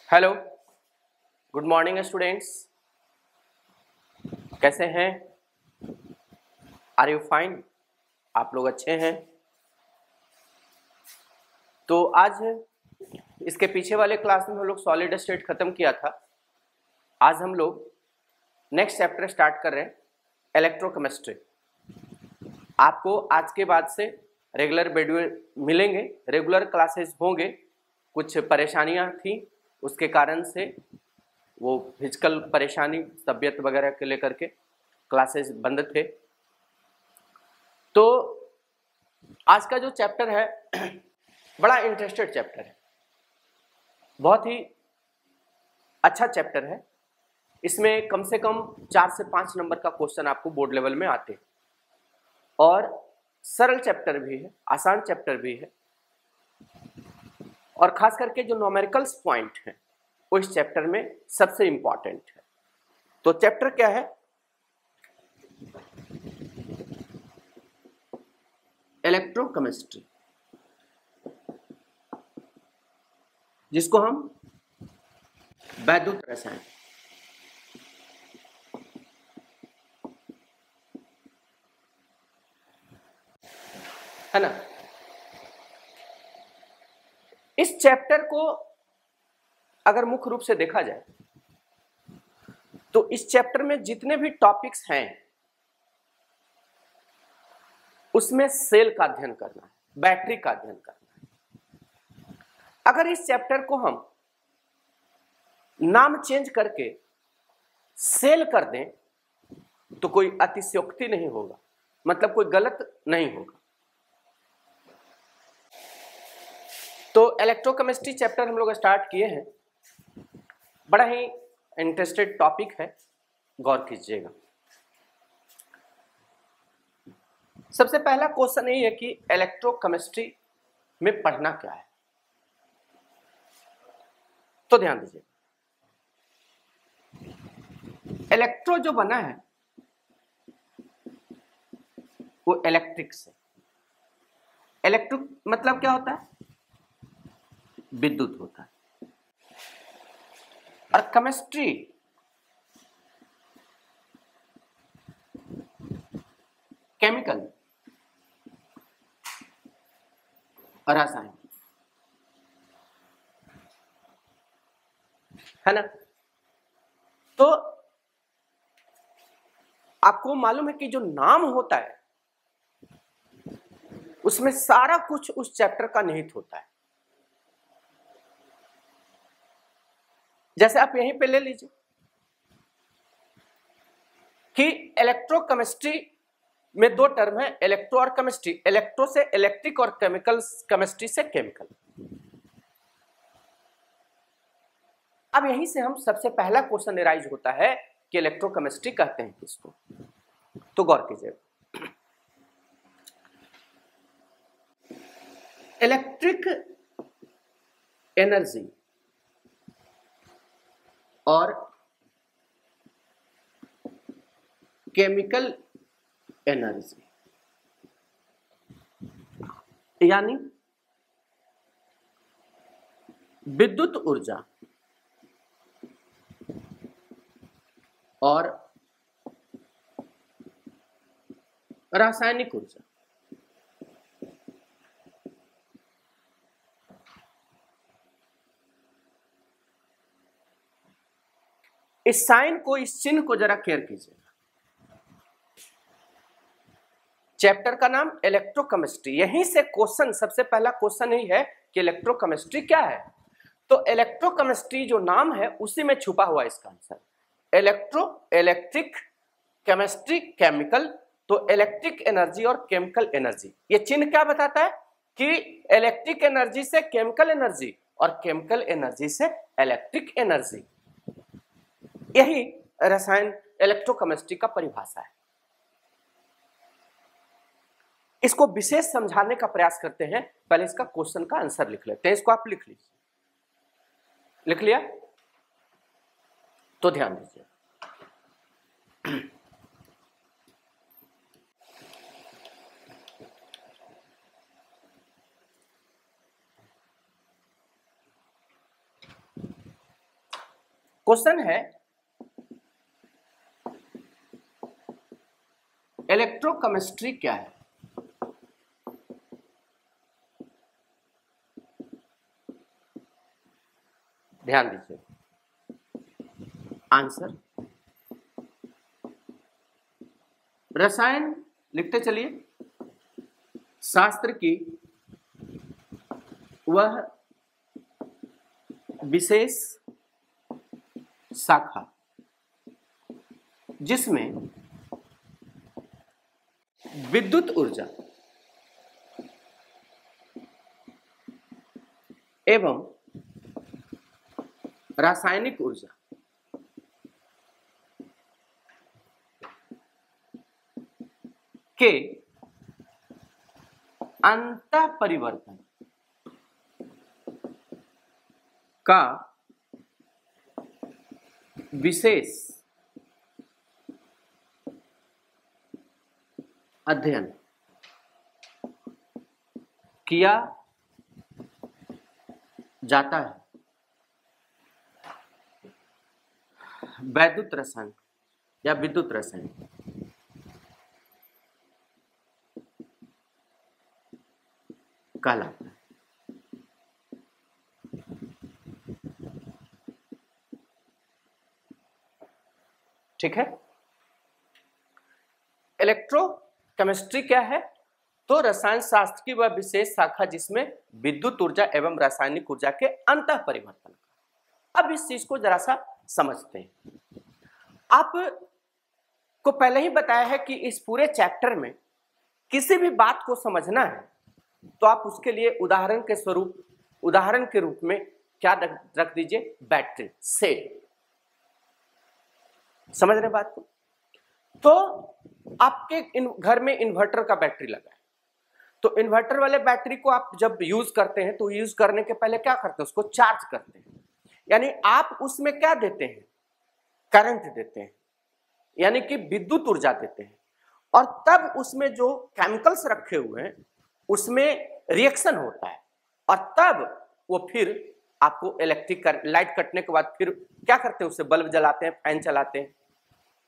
Hello, good morning students. कैसे हैं? Are you fine? आप लोग अच्छे हैं? तो आज इसके पीछे वाले क्लास में हम लोग सॉलिड स्टेट खत्म किया था। आज हम लोग नेक्स्ट चैप्टर स्टार्ट कर रहे हैं, इलेक्ट्रोकेमिस्ट्री। आपको आज के बाद से रेगुलर शेड्यूल मिलेंगे, रेगुलर क्लासेस होंगे। कुछ परेशानियां थी, उसके कारण से वो फिजिकल परेशानी, तबीयत वगैरह के लेकर के क्लासेस बंद थे। तो आज का जो चैप्टर है बड़ा इंटरेस्टेड चैप्टर है, बहुत ही अच्छा चैप्टर है। इसमें कम से कम 4 से 5 नंबर का क्वेश्चन आपको बोर्ड लेवल में आते हैं और सरल चैप्टर भी है, आसान चैप्टर भी है। और खास करके जो न्यूमेरिकल्स पॉइंट हैं वो इस चैप्टर में सबसे इंपॉर्टेंट है। तो चैप्टर क्या है? इलेक्ट्रोकेमिस्ट्री, जिसको हम वैद्युत रसायन, है ना। इस चैप्टर को अगर मुख्य रूप से देखा जाए तो इस चैप्टर में जितने भी टॉपिक्स हैं उसमें सेल का अध्ययन करना है, बैटरी का अध्ययन करना है। अगर इस चैप्टर को हम नाम चेंज करके सेल कर दें तो कोई अतिशयोक्ति नहीं होगा, मतलब कोई गलत नहीं होगा। तो इलेक्ट्रोकेमिस्ट्री चैप्टर हम लोग स्टार्ट किए हैं। बड़ा ही इंटरेस्टेड टॉपिक है, गौर कीजिएगा। सबसे पहला क्वेश्चन यही है कि इलेक्ट्रोकेमिस्ट्री में पढ़ना क्या है। तो ध्यान दीजिए, इलेक्ट्रो जो बना है वो इलेक्ट्रिक से। इलेक्ट्रिक मतलब क्या होता है? विद्युत होता है। और केमिस्ट्री केमिकल और रसायन, है ना। तो आपको मालूम है कि जो नाम होता है उसमें सारा कुछ उस चैप्टर का निहित होता है। जैसे आप यहीं पे ले लीजिए कि इलेक्ट्रोकेमिस्ट्री में 2 टर्म है, इलेक्ट्रो और केमिस्ट्री। इलेक्ट्रो से इलेक्ट्रिक और केमिकल, केमिस्ट्री से केमिकल। अब यहीं से हम सबसे पहला क्वेश्चन एराइज होता है कि इलेक्ट्रोकेमिस्ट्री कहते हैं किसको। तो गौर कीजिएगा, इलेक्ट्रिक एनर्जी और केमिकल एनर्जी, यानी विद्युत ऊर्जा और रासायनिक ऊर्जा, इस साइन को, इस चिन्ह को जरा केयर कीजिएगा। चैप्टर का नाम इलेक्ट्रोकेमिस्ट्री, यहीं से क्वेश्चन, सबसे पहला क्वेश्चन ही है कि इलेक्ट्रोकेमिस्ट्री क्या है। तो इलेक्ट्रोकेमिस्ट्री जो नाम है उसी में छुपा हुआ इसका answer. Electro, electric, chemistry, chemical. तो इलेक्ट्रिक एनर्जी और केमिकल एनर्जी, ये चिन्ह क्या बताता है कि इलेक्ट्रिक एनर्जी से केमिकल एनर्जी और केमिकल एनर्जी से इलेक्ट्रिक एनर्जी। यही रसायन इलेक्ट्रोकेमिस्ट्री का परिभाषा है। इसको विशेष समझाने का प्रयास करते हैं। पहले इसका क्वेश्चन का आंसर लिख लेते हैं। इसको आप लिख लीजिए। लिख लिया? तो ध्यान दीजिए, क्वेश्चन है इलेक्ट्रोकेमिस्ट्री क्या है। ध्यान दीजिए, आंसर रसायन लिखते चलिए, शास्त्र की वह विशेष शाखा जिसमें विद्युत ऊर्जा एवं रासायनिक ऊर्जा के अंतःपरिवर्तन का विशेष अध्ययन किया जाता है। वैद्युत रसायन या विद्युत रसायन कहलाता है। ठीक है, इलेक्ट्रोकेमिस्ट्री क्या है? तो रसायन शास्त्र की वह विशेष शाखा जिसमें विद्युत ऊर्जा एवं रासायनिक ऊर्जा के अंतःपरिवर्तन का। अब इस चीज को जरा सा समझते हैं। आप को पहले ही बताया है कि इस पूरे चैप्टर में किसी भी बात को समझना है तो आप उसके लिए उदाहरण के रूप में क्या रख दीजिए? Battery, cell. समझ रहे बात को? तो आपके घर में इन्वर्टर का बैटरी लगा है, तो इन्वर्टर वाले बैटरी को आप जब यूज करते हैं तो यूज करने के पहले क्या करते हैं? उसको चार्ज करते हैं, यानी आप उसमें क्या देते हैं? करंट देते हैं, यानी कि विद्युत ऊर्जा देते हैं। और तब उसमें जो केमिकल्स रखे हुए हैं उसमें रिएक्शन होता है और तब वो फिर आपको इलेक्ट्रिक लाइट कटने के बाद फिर क्या करते हैं? उससे बल्ब जलाते हैं, फैन चलाते हैं।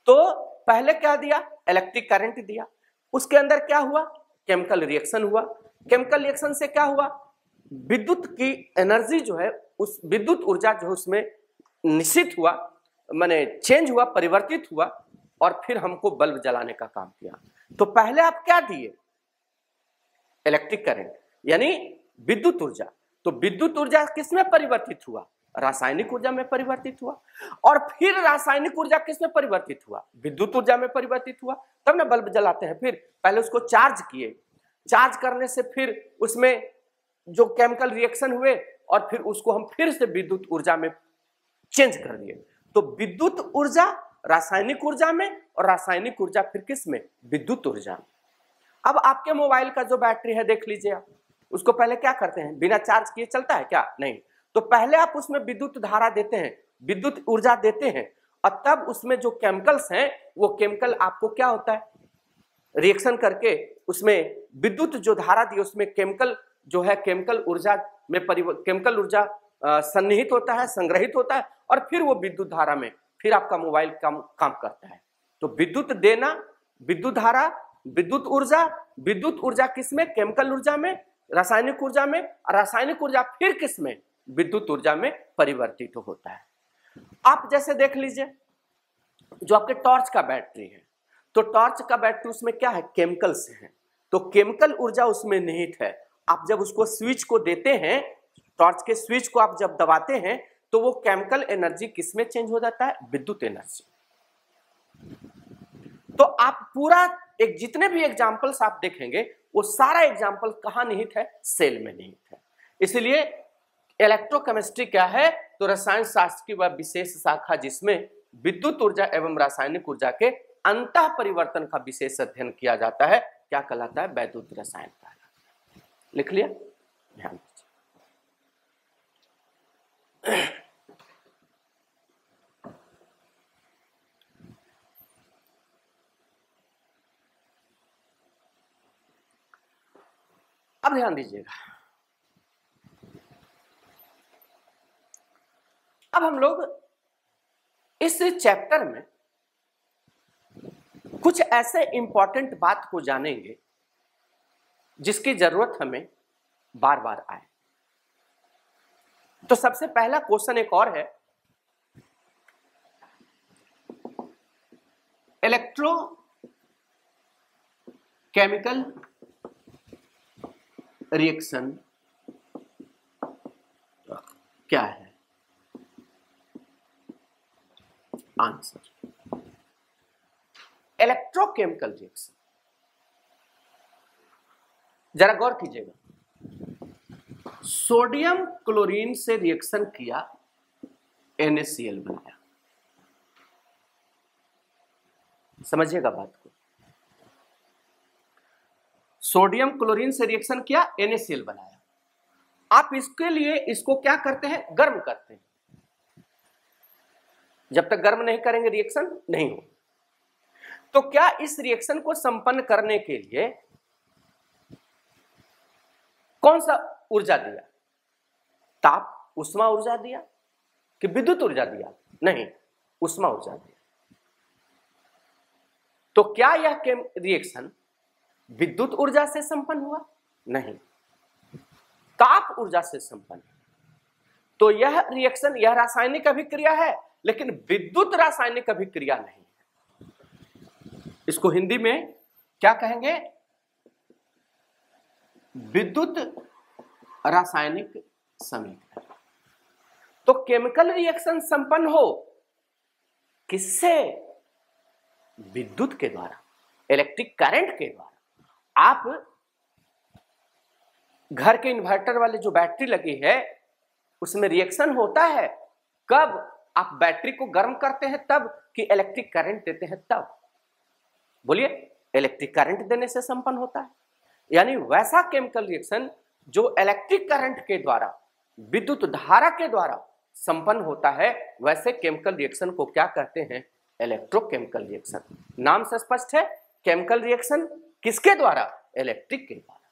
तो पहले क्या दिया? इलेक्ट्रिक करंट दिया, उसके अंदर क्या हुआ? केमिकल रिएक्शन हुआ। केमिकल रिएक्शन से क्या हुआ? विद्युत की एनर्जी जो है, उस विद्युत ऊर्जा जो उसमें निश्चित हुआ, माने चेंज हुआ, परिवर्तित हुआ और फिर हमको बल्ब जलाने का काम किया। तो पहले आप क्या दिए? इलेक्ट्रिक करंट यानी विद्युत ऊर्जा। तो विद्युत ऊर्जा किसमें परिवर्तित हुआ? रासायनिक ऊर्जा में परिवर्तित हुआ। और फिर रासायनिक ऊर्जा किसमें परिवर्तित हुआ? विद्युत ऊर्जा में परिवर्तित हुआ। तब ना बल्ब जलाते हैं। फिर पहले उसको चार्ज किए, चार्ज करने से फिर उसमें जो केमिकल रिएक्शन हुए और फिर उसको हम फिर से विद्युत ऊर्जा में चेंज कर दिए। तो विद्युत ऊर्जा रासायनिक ऊर्जा में और रासायनिक ऊर्जा फिर किस में? विद्युत ऊर्जा। अब आपके मोबाइल का जो बैटरी है देख लीजिए आप, उसको पहले क्या करते हैं? बिना चार्ज किए चलता है क्या? नहीं। तो पहले आप उसमें विद्युत धारा देते हैं, विद्युत ऊर्जा देते हैं और तब उसमें जो केमिकल्स हैं वो केमिकल आपको क्या होता है? रिएक्शन करके उसमें विद्युत जो धारा दी उसमें केमिकल जो है केमिकल ऊर्जा सन्निहित होता है, संग्रहित होता है और फिर वो विद्युत धारा में फिर आपका मोबाइल काम करता है। तो विद्युत देना, विद्युत धारा, विद्युत ऊर्जा किसमें? केमिकल ऊर्जा में, रासायनिक ऊर्जा में, और रासायनिक ऊर्जा फिर किसमें? विद्युत ऊर्जा में परिवर्तित होता है। आप जैसे देख लीजिए जो आपके टॉर्च का बैटरी है, तो टॉर्च का बैटरी उसमें क्या है? केमिकल्स हैं, तो केमिकल ऊर्जा उसमें निहित है। आप जब उसको स्विच को देते हैं, टॉर्च के स्विच को आप जब दबाते हैं तो वो केमिकल एनर्जी किसमें चेंज हो जाता है? विद्युत एनर्जी। तो आप पूरा एक जितने भी एग्जाम्पल्स आप देखेंगे वो सारा एग्जाम्पल कहाँ निहित है? सेल में निहित है। इसलिए इलेक्ट्रोकेमिस्ट्री क्या है? तो रसायन शास्त्र की वह विशेष शाखा जिसमें विद्युत ऊर्जा एवं रासायनिक ऊर्जा के अंतः परिवर्तन का विशेष अध्ययन किया जाता है। क्या कहलाता है? वैद्युत रसायन कहलाता है। लिख लिया? ध्यान दीजिए। अब ध्यान दीजिएगा, अब हम लोग इस चैप्टर में कुछ ऐसे इंपॉर्टेंट बात को जानेंगे जिसकी जरूरत हमें बार बार आए। तो सबसे पहला क्वेश्चन एक और है, इलेक्ट्रोकेमिकल रिएक्शन क्या है? आंसर, इलेक्ट्रोकेमिकल रिएक्शन, जरा गौर कीजिएगा, सोडियम क्लोरीन से रिएक्शन किया, NaCl बनाया। समझिएगा बात को, सोडियम क्लोरीन से रिएक्शन किया, NaCl बनाया। आप इसके लिए इसको क्या करते हैं? गर्म करते हैं। जब तक गर्म नहीं करेंगे रिएक्शन नहीं हो। तो क्या इस रिएक्शन को संपन्न करने के लिए कौन सा ऊर्जा दिया? ताप उष्मा ऊर्जा दिया कि विद्युत ऊर्जा दिया? नहीं, उष्मा ऊर्जा दिया। तो क्या यह रिएक्शन विद्युत ऊर्जा से संपन्न हुआ? नहीं, ताप ऊर्जा से संपन्न। तो यह रिएक्शन, यह रासायनिक अभिक्रिया है, लेकिन विद्युत रासायनिक अभिक्रिया नहीं है। इसको हिंदी में क्या कहेंगे? विद्युत रासायनिक समीकरण। तो केमिकल रिएक्शन संपन्न हो किससे? विद्युत के द्वारा, इलेक्ट्रिक करंट के द्वारा। आप घर के इन्वर्टर वाले जो बैटरी लगी है उसमें रिएक्शन होता है कब? आप बैटरी को गर्म करते हैं तब, कि इलेक्ट्रिक करंट देते हैं तब? बोलिए, इलेक्ट्रिक करंट देने से संपन्न होता है। यानी वैसा केमिकल रिएक्शन जो इलेक्ट्रिक करंट के द्वारा, विद्युत धारा के द्वारा संपन्न होता है, वैसे केमिकल रिएक्शन को क्या कहते हैं? Electrochemical reaction. नाम से स्पष्ट है, केमिकल रिएक्शन किसके द्वारा? इलेक्ट्रिक के द्वारा।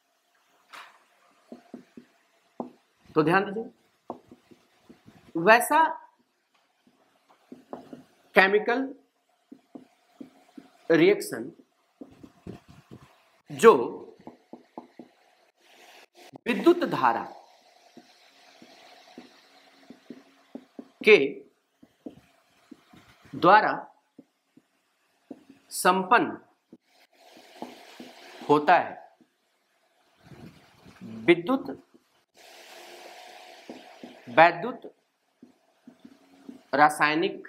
तो ध्यान दीजिए, वैसा केमिकल रिएक्शन जो विद्युत धारा के द्वारा संपन्न होता है, वैद्युत रासायनिक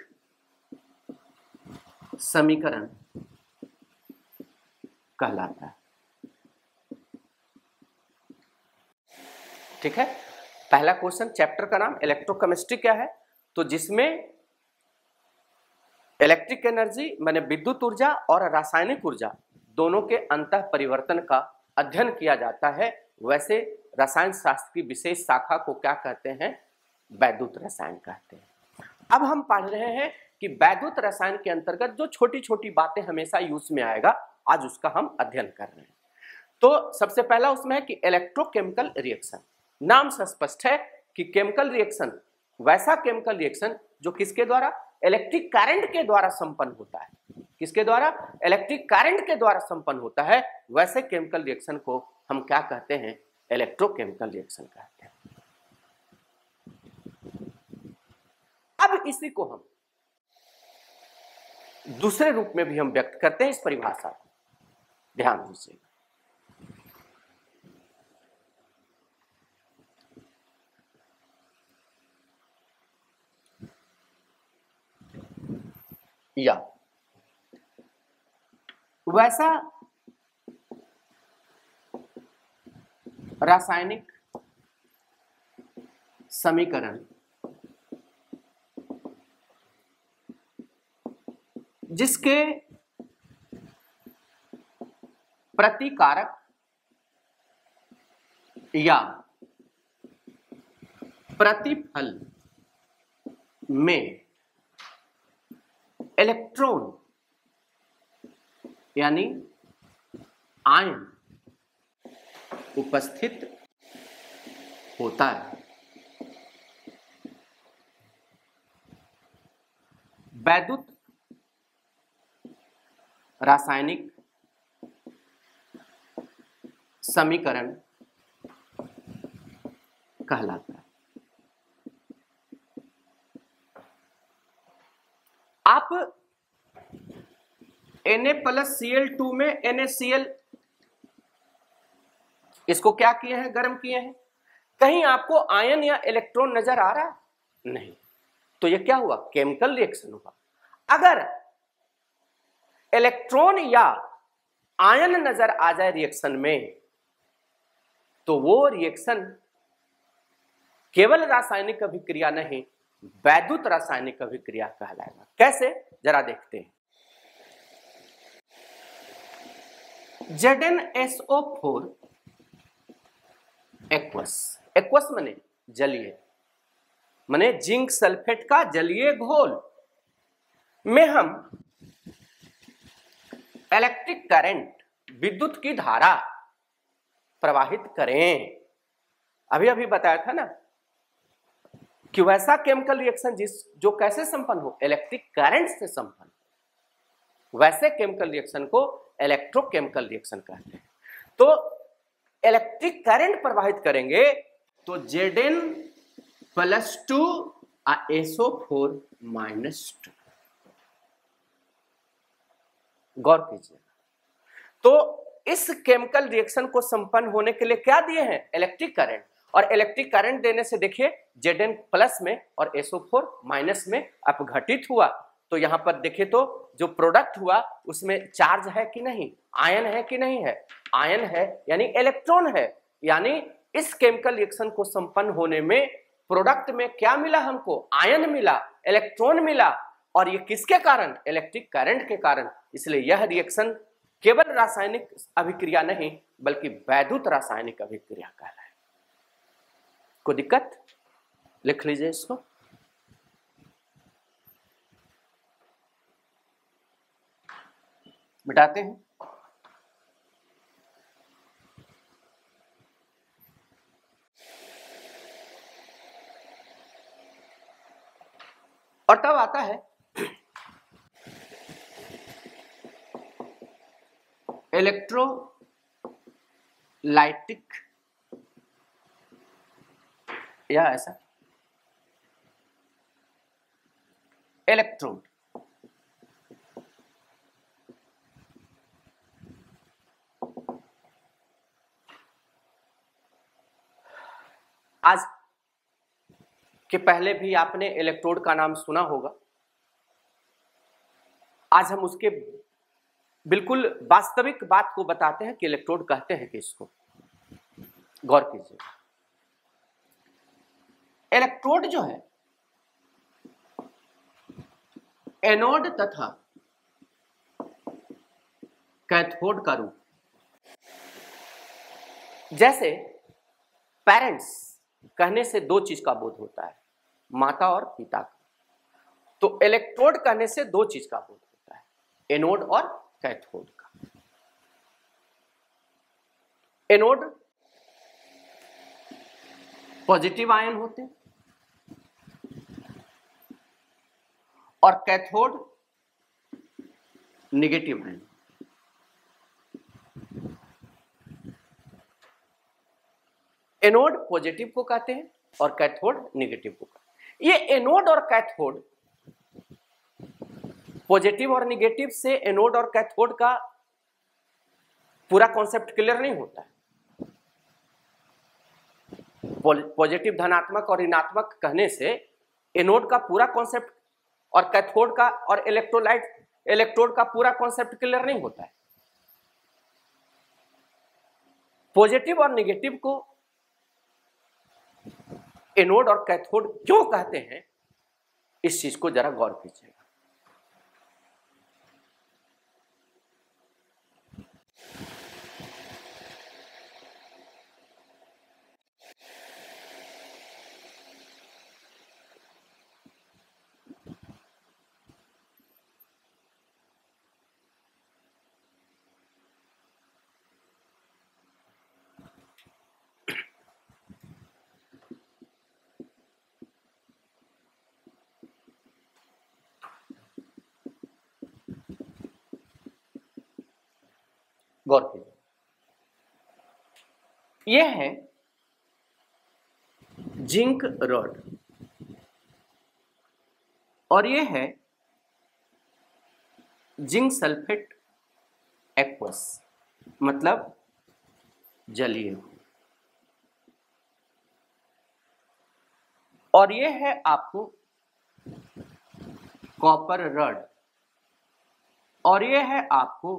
समीकरण कहलाता है। ठीक है, पहला क्वेश्चन, चैप्टर का नाम इलेक्ट्रोकेमिस्ट्री क्या है? तो जिसमें इलेक्ट्रिक एनर्जी माने विद्युत ऊर्जा और रासायनिक ऊर्जा दोनों के अंतः परिवर्तन का अध्ययन किया जाता है, वैसे रसायन शास्त्र की विशेष शाखा को क्या कहते हैं? वैद्युत रसायन कहते हैं। अब हम पढ़ रहे हैं कि वैद्युत रसायन के अंतर्गत जो छोटी छोटी बातें हमेशा यूज में आएगा, आज उसका हम अध्ययन कर रहे हैं। तो सबसे पहला उसमें है कि इलेक्ट्रोकेमिकल रिएक्शन। नाम से स्पष्ट है कि केमिकल रिएक्शन वैसा केमिकल रिएक्शन जो किसके द्वारा? इलेक्ट्रिक करंट के द्वारा संपन्न होता है। किसके द्वारा? इलेक्ट्रिक करंट के द्वारा संपन्न होता है, वैसे केमिकल रिएक्शन को हम क्या कहते हैं? इलेक्ट्रोकेमिकल रिएक्शन कहते हैं। अब इसी को हम दूसरे रूप में भी हम व्यक्त करते हैं, इस परिभाषा को ध्यान दीजिए। या वैसा रासायनिक समीकरण जिसके प्रतिकारक या प्रतिफल में इलेक्ट्रॉन यानी आयन उपस्थित होता है। वैद्युत रासायनिक समीकरण कहलाता है। आप Na+Cl2 में NaCl इसको क्या किए हैं, गर्म किए हैं। कहीं आपको आयन या इलेक्ट्रॉन नजर आ रहा है? नहीं। तो ये क्या हुआ, केमिकल रिएक्शन हुआ। अगर इलेक्ट्रॉन या आयन नजर आ जाए रिएक्शन में, तो वो रिएक्शन केवल रासायनिक अभिक्रिया नहीं, वैद्युत रासायनिक अभिक्रिया कहलाएगा। कैसे, जरा देखते हैं। ZnSO4 एक्वस, एक्वस माने जलीय, माने जिंक सल्फेट का जलीय घोल में हम इलेक्ट्रिक करंट, विद्युत की धारा प्रवाहित करें। अभी अभी बताया था ना कि वैसा केमिकल रिएक्शन जो कैसे संपन्न हो, इलेक्ट्रिक करंट से संपन्न, वैसे केमिकल रिएक्शन को इलेक्ट्रोकेमिकल रिएक्शन कहते हैं। तो इलेक्ट्रिक करंट प्रवाहित करेंगे तो Zn+2 SO4-2। गौर कीजिए। तो इस केमिकल रिएक्शन को संपन्न होने के लिए क्या दिए हैं, इलेक्ट्रिक करंट। और इलेक्ट्रिक करंट देने से देखिए Zn+ में और SO4- में अपघटित हुआ। तो यहां पर देखिए तो जो प्रोडक्ट हुआ उसमें चार्ज है कि नहीं, आयन है कि नहीं है, आयन है, यानी इलेक्ट्रॉन है। यानी इस केमिकल रिएक्शन को संपन्न होने में प्रोडक्ट में क्या मिला हमको, आयन मिला, इलेक्ट्रॉन मिला। और ये किसके कारण, इलेक्ट्रिक करंट के कारण। इसलिए यह रिएक्शन केवल रासायनिक अभिक्रिया नहीं बल्कि वैद्युत रासायनिक अभिक्रिया कहलाए। कोई दिक्कत, लिख लीजिए इसको। मिटाते हैं। और तब आता है इलेक्ट्रोलाइटिक, या ऐसा इलेक्ट्रोड। आज के पहले भी आपने इलेक्ट्रोड का नाम सुना होगा। आज हम उसके बिल्कुल वास्तविक बात को बताते हैं कि इलेक्ट्रोड कहते हैं कि इसको। गौर कीजिए, इलेक्ट्रोड जो है एनोड तथा कैथोड का रूप। जैसे पेरेंट्स कहने से दो चीज का बोध होता है, माता और पिता का। तो इलेक्ट्रोड कहने से दो चीज का बोध होता है, एनोड और कैथोड का। एनोड पॉजिटिव आयन होते हैं और cathode negative ion. Anode positive को कहते हैं और कैथोड नेगेटिव को कहते हैं। ये एनोड और कैथोड, पॉजिटिव और नेगेटिव से एनोड और कैथोड का पूरा कॉन्सेप्ट क्लियर नहीं होता है। पॉजिटिव धनात्मक और ऋणात्मक कहने से एनोड का पूरा कॉन्सेप्ट और कैथोड का और इलेक्ट्रोड का पूरा कॉन्सेप्ट क्लियर नहीं होता है। पॉजिटिव और नेगेटिव को एनोड और कैथोड क्यों कहते हैं, इस चीज को जरा गौर कीजिएगा। गौर कीजिए, ये है जिंक रॉड और ये है जिंक सल्फेट एक्वस, मतलब जलीय। और ये है आपको कॉपर रॉड और ये है आपको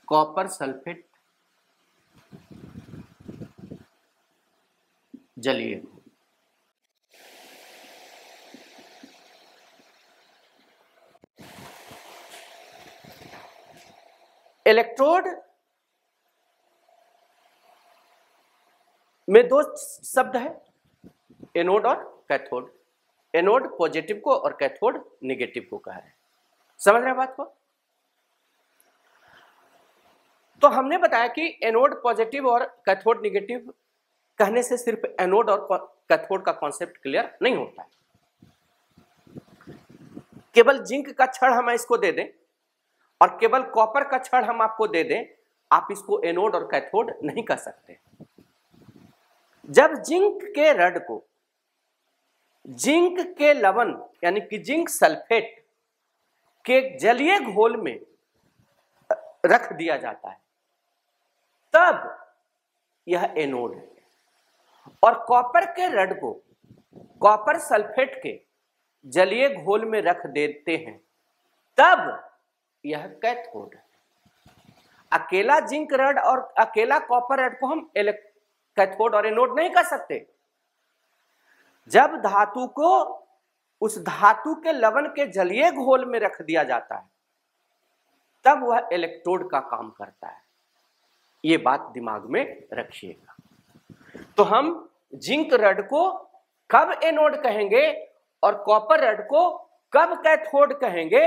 कॉपर सल्फेट जलीय। इलेक्ट्रोड में दो शब्द है, एनोड और कैथोड। एनोड पॉजिटिव को और कैथोड निगेटिव को कहा है। समझ रहे हैं बात को? तो हमने बताया कि एनोड पॉजिटिव और कैथोड निगेटिव कहने से सिर्फ एनोड और कैथोड का कॉन्सेप्ट क्लियर नहीं होता है। केवल जिंक का छड़ हम इसको दे दें और केवल कॉपर का छड़ हम आपको दे दें, आप इसको एनोड और कैथोड नहीं कह सकते। जब जिंक के रड को जिंक के लवण यानी कि जिंक सल्फेट के जलीय घोल में रख दिया जाता है, तब यह एनोड है। और कॉपर के रड को कॉपर सल्फेट के जलीय घोल में रख देते हैं, तब यह कैथोड है। अकेला जिंक रड और अकेला कॉपर रड को हम कैथोड और एनोड नहीं कर सकते। जब धातु को उस धातु के लवण के जलीय घोल में रख दिया जाता है, तब वह इलेक्ट्रोड का काम करता है। ये बात दिमाग में रखिएगा। तो हम जिंक रड को कब एनोड कहेंगे और कॉपर रड को कब कैथोड कहेंगे?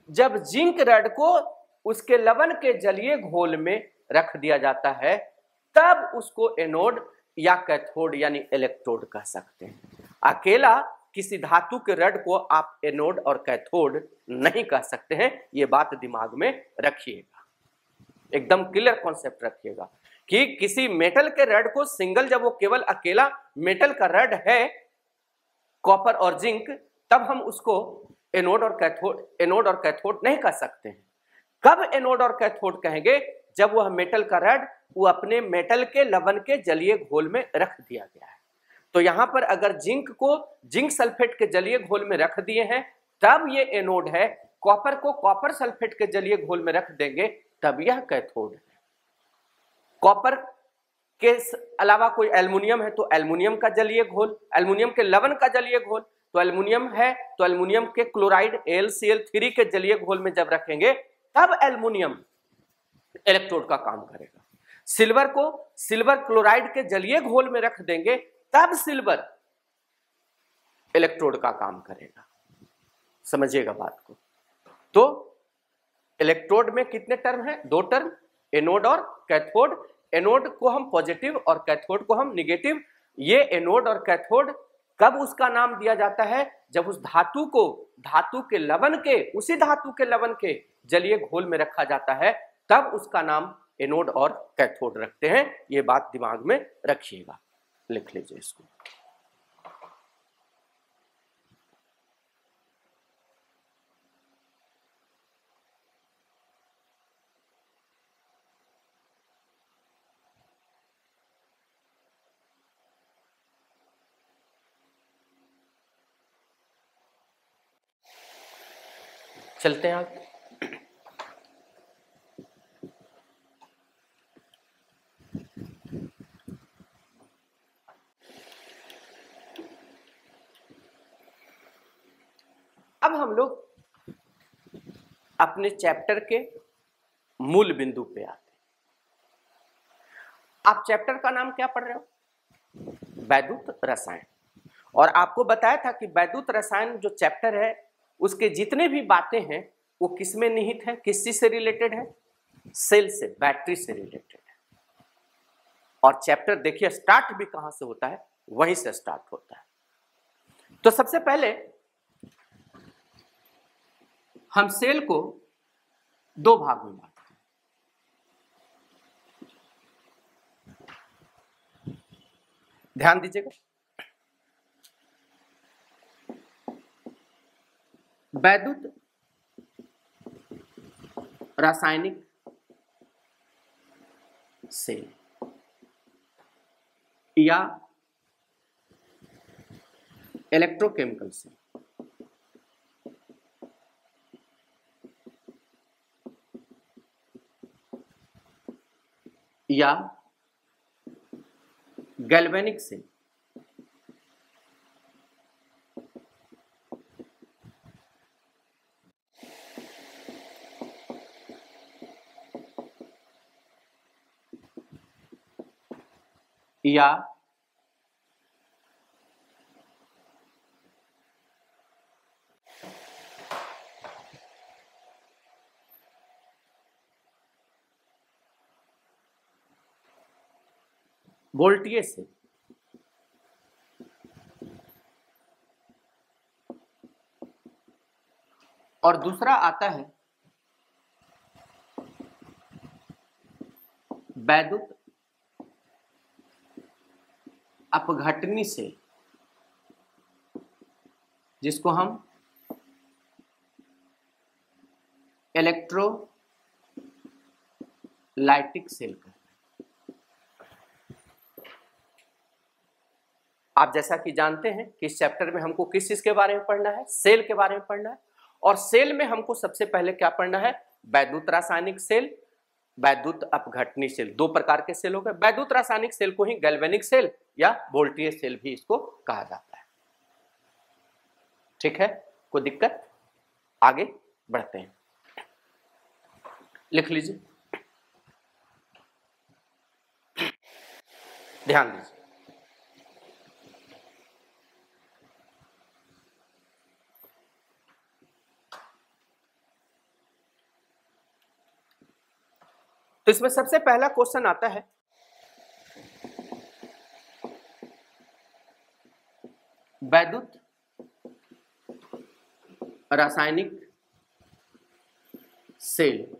जब जिंक रड को उसके लवण के जलीय घोल में रख दिया जाता है, तब उसको एनोड या कैथोड यानी इलेक्ट्रोड कह सकते हैं। अकेला किसी धातु के रड को आप एनोड और कैथोड नहीं कह सकते हैं। ये बात दिमाग में रखिएगा, एकदम क्लियर कॉन्सेप्ट रखिएगा कि किसी मेटल के रड को सिंगल, जब वो केवल अकेला मेटल का रड है कॉपर और जिंक, तब हम उसको एनोड और कैथोड नहीं कह सकते हैं। कब एनोड और कैथोड कहेंगे? जब वह मेटल का रड वो अपने मेटल के लवण के जलीय घोल में रख दिया गया है। तो यहां पर अगर जिंक को जिंक सल्फेट के जलीय घोल में रख दिए हैं, तब ये एनोड है। कॉपर को कॉपर सल्फेट के जलीय घोल में रख देंगे, तब यह कैथोड है। कॉपर के अलावा कोई एल्युमिनियम है तो एल्युमिनियम का जलीय घोल, एल्युमिनियम के लवण का जलीय घोल, तो एल्युमिनियम है तो एल्युमिनियम के क्लोराइड AlCl3 के जलीय घोल में जब रखेंगे, तब एल्युमिनियम इलेक्ट्रोड का काम करेगा। सिल्वर को सिल्वर क्लोराइड के जलीय घोल में रख देंगे, तब सिल्वर इलेक्ट्रोड का काम करेगा। समझिएगा बात को। तो इलेक्ट्रोड में कितने टर्म है? दो टर्म, एनोड और कैथोड। एनोड को हम पॉजिटिव और कैथोड को हम निगेटिव। ये एनोड और कैथोड कब उसका नाम दिया जाता है? जब उस धातु को धातु के लवण के उसी धातु के लवण के जलीय घोल में रखा जाता है, तब उसका नाम एनोड और कैथोड रखते हैं। ये बात दिमाग में रखिएगा, लिख लीजिए इसको। चलते हैं आगे। अब हम लोग अपने चैप्टर के मूल बिंदु पे आते हैं। आप चैप्टर का नाम क्या पढ़ रहे हो? वैद्युत रसायन। और आपको बताया था कि वैद्युत रसायन जो चैप्टर है, उसके जितने भी बातें हैं वो किस में निहित है, किस चीज से रिलेटेड है? सेल से, बैटरी से रिलेटेड है। और चैप्टर देखिए स्टार्ट भी कहां से होता है? वहीं से स्टार्ट होता है। तो सबसे पहले हम सेल को दो भाग में बांटते हैं। ध्यान दीजिएगा, वैद्युत रासायनिक सेल या इलेक्ट्रोकेमिकल सेल या गैल्वेनिक सेल या वोल्टीय सेल। और दूसरा आता है वैद्युत अपघटनी सेल, जिसको हम इलेक्ट्रोलाइटिक सेल कहते हैं। आप जैसा कि जानते हैं कि इस चैप्टर में हमको किस चीज के बारे में पढ़ना है, सेल के बारे में पढ़ना है। और सेल में हमको सबसे पहले क्या पढ़ना है, वैद्युत रासायनिक सेल, वैद्युत अपघटनी सेल। दो प्रकार के सेल हो गए। वैद्युत रासायनिक सेल को ही गैल्वेनिक सेल या वोल्टीय सेल भी इसको कहा जाता है। ठीक है, कोई दिक्कत? आगे बढ़ते हैं, लिख लीजिए, ध्यान दीजिए। तो इसमें सबसे पहला क्वेश्चन आता है, वैद्युत रासायनिक सेल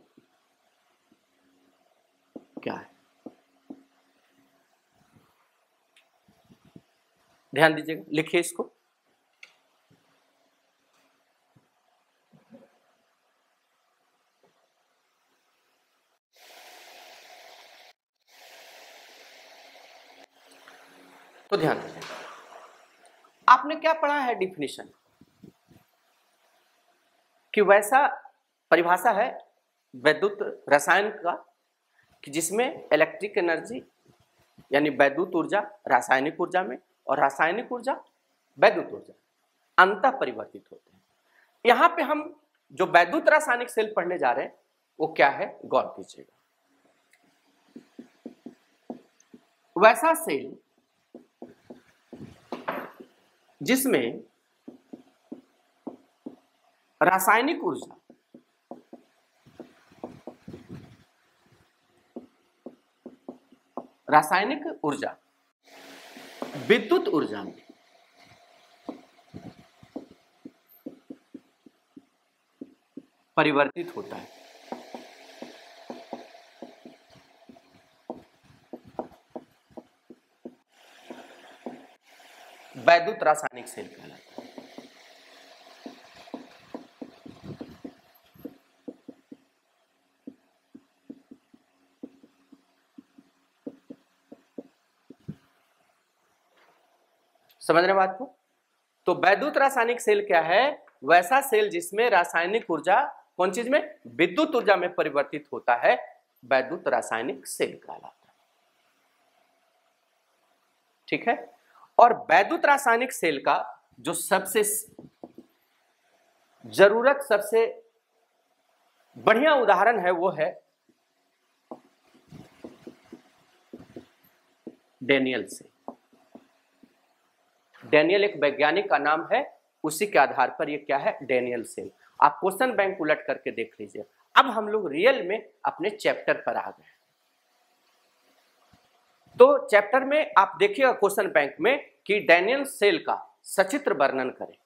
क्या है? ध्यान दीजिएगा, लिखिए इसको। तो ध्यान दीजिए, आपने क्या पढ़ा है डिफिनीशन कि वैसा परिभाषा है वैद्युत रसायन का कि जिसमें इलेक्ट्रिक एनर्जी यानी वैद्युत ऊर्जा रासायनिक ऊर्जा में और रासायनिक ऊर्जा वैद्युत ऊर्जा अंतः परिवर्तित होते हैं। यहां पे हम जो वैद्युत रासायनिक सेल पढ़ने जा रहे हैं वो क्या है, गौर कीजिएगा। वैसा सेल जिसमें रासायनिक ऊर्जा विद्युत ऊर्जा में परिवर्तित होता है। वैद्युत रासायनिक सेल कहलाता है। समझ रहे बात को? तो वैद्युत रासायनिक सेल क्या है, वैसा सेल जिसमें रासायनिक ऊर्जा कौन चीज में, विद्युत ऊर्जा में परिवर्तित होता है, वैद्युत रासायनिक सेल कहलाता है। ठीक है, और वैद्युत रासायनिक सेल का जो सबसे जरूरत सबसे बढ़िया उदाहरण है वो है डेनियल सेल। डेनियल एक वैज्ञानिक का नाम है, उसी के आधार पर ये क्या है, डेनियल सेल। आप क्वेश्चन बैंक उलट करके देख लीजिए। अब हम लोग रियल में अपने चैप्टर पर आ गए। तो चैप्टर में आप देखिएगा क्वेश्चन बैंक में कि डेनियल सेल का सचित्र वर्णन करें।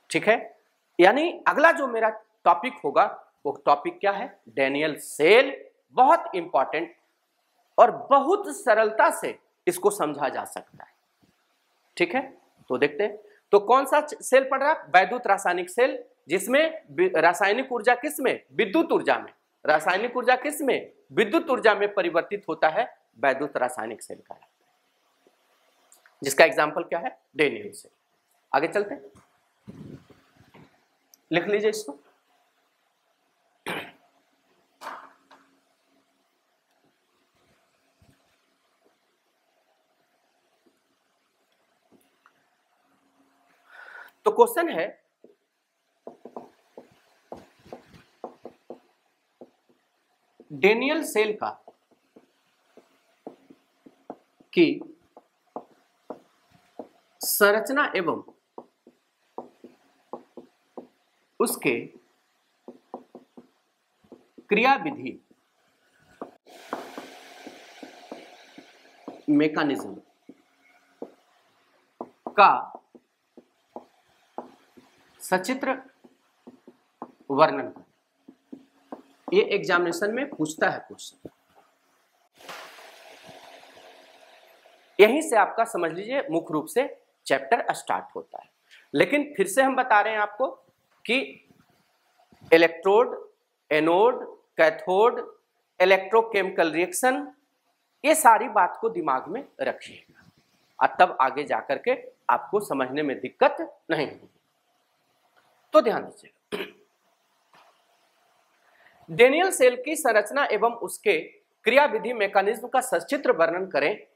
ठीक है, यानी अगला जो मेरा टॉपिक होगा वो टॉपिक क्या है, डेनियल सेल। बहुत इंपॉर्टेंट और बहुत सरलता से इसको समझा जा सकता है। ठीक है, तो देखते हैं। तो कौन सा सेल पढ़ रहा है? वैद्युत रासायनिक सेल, जिसमें रासायनिक ऊर्जा किसमें? विद्युत ऊर्जा में। रासायनिक ऊर्जा किसमें? विद्युत ऊर्जा में परिवर्तित होता है, वैद्युत रासायनिक सेल का, जिसका एग्जाम्पल क्या है? Daniell cell. आगे चलते हैं, लिख लीजिए इसको। तो क्वेश्चन है, डेनियल सेल का की संरचना एवं उसके क्रियाविधि मैकेनिज्म का सचित्र वर्णन करें। ये एग्जामिनेशन में पूछता है क्वेश्चन। यहीं से आपका समझ लीजिए मुख्य रूप से चैप्टर स्टार्ट होता है। लेकिन फिर से हम बता रहे हैं आपको कि electrode, anode, cathode, electrochemical reaction, ये सारी बात को दिमाग में रखिएगा और तब आगे जाकर के आपको समझने में दिक्कत नहीं होगी। तो ध्यान दीजिएगा, डेनियल सेल की संरचना एवं उसके क्रियाविधि मैकेनिज्म का सचित्र वर्णन करें।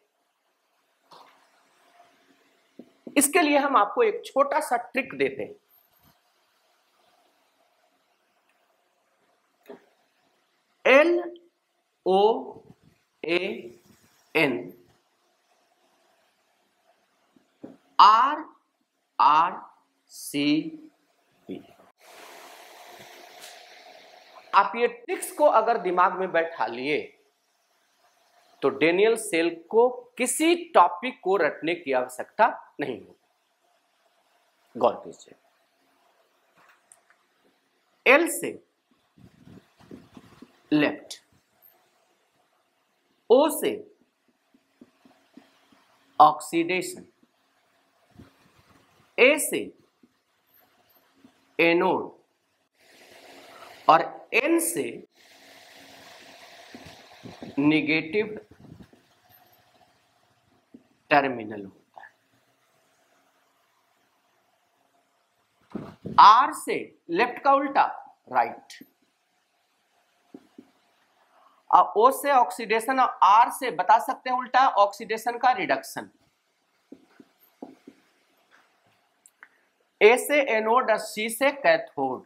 इसके लिए हम आपको एक छोटा सा ट्रिक देते हैं। LOAN RRCP। आप ये ट्रिक्स को अगर दिमाग में बैठा लिए तो डेनियल सेल को किसी टॉपिक को रटने की आवश्यकता नहीं होगी। गौर कीजिए, एल से लेफ्ट, ओ से ऑक्सीडेशन, ए से एनोड और एन से निगेटिव टर्मिनल होता है। आर से लेफ्ट का उल्टा राइट, और ओ से ऑक्सीडेशन और आर से बता सकते हैं उल्टा ऑक्सीडेशन का रिडक्शन। ए से एनोड और सी से कैथोड,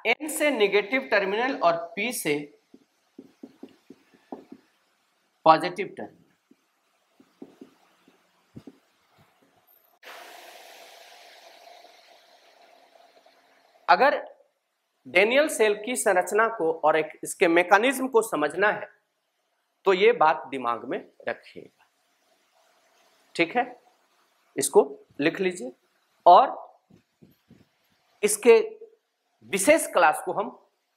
एन से नेगेटिव टर्मिनल और पी से पॉजिटिव टर्मिनल। अगर डेनियल सेल की संरचना को और एक इसके मैकेनिज्म को समझना है तो ये बात दिमाग में रखिएगा। ठीक है, इसको लिख लीजिए और इसके विशेष क्लास को हम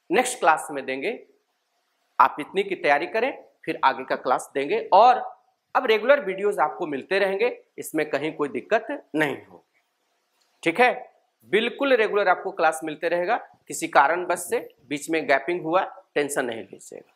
नेक्स्ट क्लास में देंगे। आप इतनी की तैयारी करें, फिर आगे का क्लास देंगे और अब रेगुलर वीडियोस आपको मिलते रहेंगे, इसमें कहीं कोई दिक्कत नहीं होगी। ठीक है, बिल्कुल रेगुलर आपको क्लास मिलते रहेगा। किसी कारणवश से बीच में गैपिंग हुआ, टेंशन नहीं लीजिएगा।